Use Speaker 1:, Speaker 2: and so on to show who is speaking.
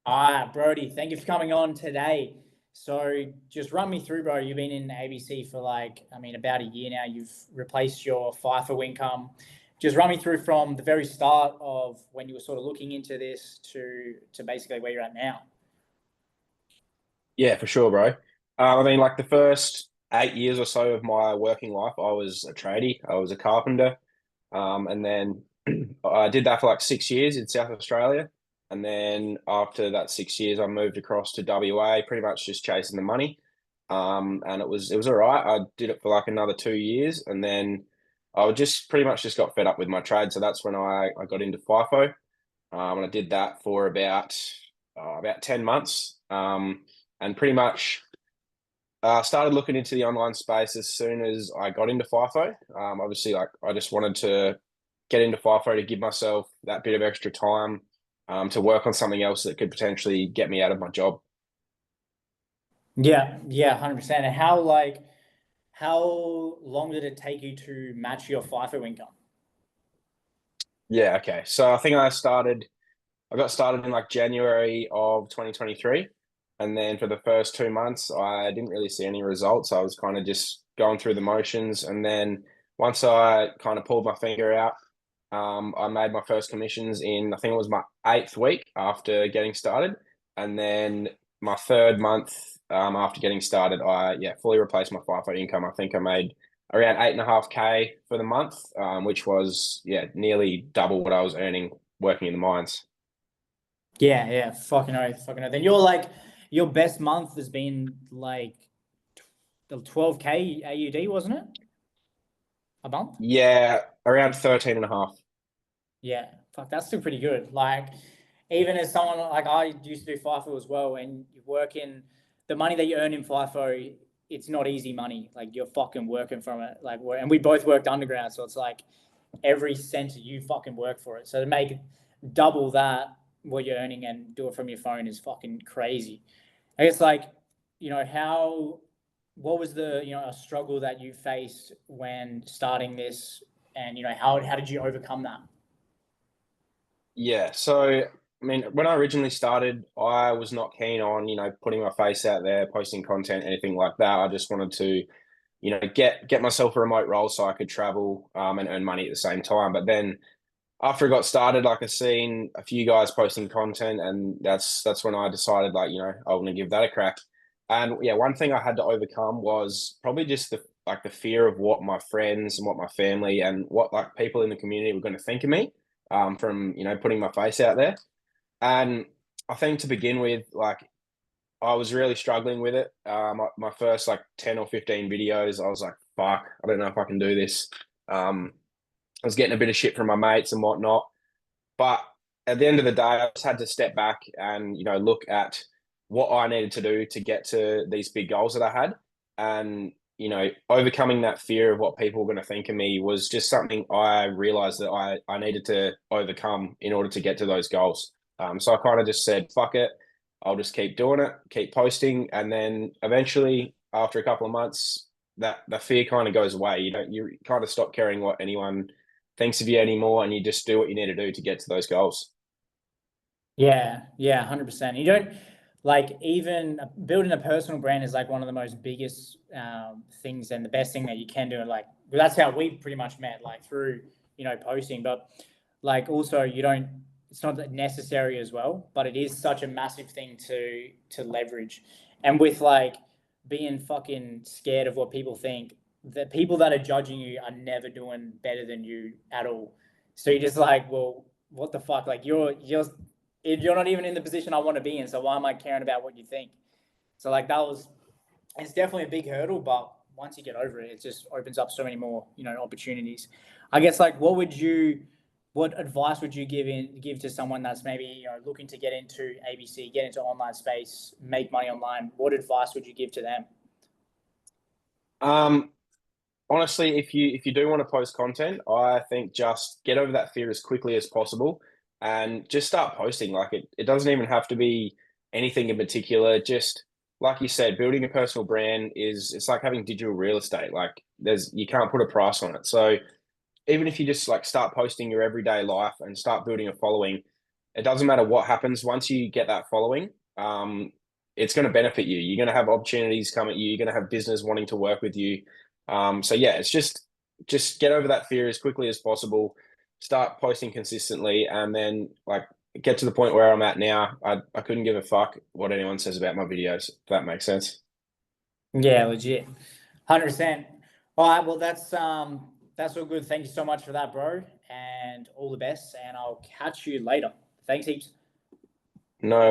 Speaker 1: Brody, thank you for coming on today. So just run me through, bro. You've been in ABC for about a year now. You've replaced your FIFO income. Just run me through from the very start of when you were sort of looking into this to basically where you're at now.
Speaker 2: Yeah, for sure, bro. Like the first 8 years or so of my working life, I was a tradie. I was a carpenter. And then I did that for like 6 years in South Australia. And then after that 6 years, I moved across to WA, pretty much just chasing the money. And it was all right. I did it for like another 2 years, and then I just pretty much just got fed up with my trade. So that's when I got into FIFO. And I did that for about 10 months. And pretty much started looking into the online space as soon as I got into FIFO. Obviously, like I just wanted to get into FIFO to give myself that bit of extra time to work on something else that could potentially get me out of my job.
Speaker 1: Yeah, yeah, 100%. And how long did it take you to match your FIFO income?
Speaker 2: Yeah, okay. So I think I got started in like January of 2023. And then for the first 2 months, I didn't really see any results. I was kind of just going through the motions. And then once I kind of pulled my finger out, I made my first commissions in, I think it was my eighth week after getting started. And then my third month after getting started, I fully replaced my FIFO income. I think I made around 8.5K for the month, which was, nearly double what I was earning working in the mines.
Speaker 1: Yeah, yeah, fucking oath, fucking oath. Then your best month has been like the 12K AUD, wasn't it? A month?
Speaker 2: Yeah, around 13 and a half.
Speaker 1: Yeah, fuck, that's still pretty good. Like, even as someone like I used to do FIFO as well, and you work in the money that you earn in FIFO, it's not easy money. Like, you're fucking working from it. And we both worked underground, so it's like every cent you fucking work for it. So to make double that what you're earning and do it from your phone is fucking crazy. I guess what was a struggle that you faced when starting this, and how did you overcome that?
Speaker 2: Yeah, so when I originally started, I was not keen on, putting my face out there, posting content, anything like that. I just wanted to, get myself a remote role so I could travel and earn money at the same time. But then after it got started, like I seen a few guys posting content, and that's when I decided, like, I want to give that a crack. And yeah, one thing I had to overcome was probably just the fear of what my friends and what my family and what like people in the community were going to think of me, from putting my face out there. And I think to begin with, like I was really struggling with it. My first like 10 or 15 videos, I was like, fuck, I don't know if I can do this. I was getting a bit of shit from my mates and whatnot. But at the end of the day, I just had to step back and, look at what I needed to do to get to these big goals that I had. And, overcoming that fear of what people were going to think of me was just something I realized that I needed to overcome in order to get to those goals. So I kind of just said, fuck it. I'll just keep doing it, keep posting. And then eventually, after a couple of months, that the fear kind of goes away. You kind of stop caring what anyone thinks of you anymore, and you just do what you need to do to get to those goals.
Speaker 1: Yeah, yeah, 100%. You don't like even building a personal brand is like one of the most biggest things and the best thing that you can do. And like that's how we pretty much met, like through posting. But like also you don't. It's not that necessary as well, but it is such a massive thing to leverage. And with like being fucking scared of what people think, the people that are judging you are never doing better than you at all. So you're just like, well, what the fuck? Like you're not even in the position I want to be in. So why am I caring about what you think? So like it's definitely a big hurdle, but once you get over it, it just opens up so many more, opportunities. I guess like what advice would you give to someone that's maybe, looking to get into ABC, get into online space, make money online? What advice would you give to them?
Speaker 2: Um, Honestly, if you do want to post content, I think just get over that fear as quickly as possible and just start posting. Like it doesn't even have to be anything in particular. Just like you said, building a personal brand it's like having digital real estate. Like you can't put a price on it. So even if you just like start posting your everyday life and start building a following, it doesn't matter what happens. Once you get that following, it's going to benefit you. You're going to have opportunities come at you. You're going to have business wanting to work with you. So yeah, it's just get over that fear as quickly as possible. Start posting consistently, and then like get to the point where I'm at now. I couldn't give a fuck what anyone says about my videos. If that makes sense.
Speaker 1: Yeah, legit. 100%. All right, well that's all good. Thank you so much for that, bro, and all the best, and I'll catch you later. Thanks heaps.
Speaker 2: No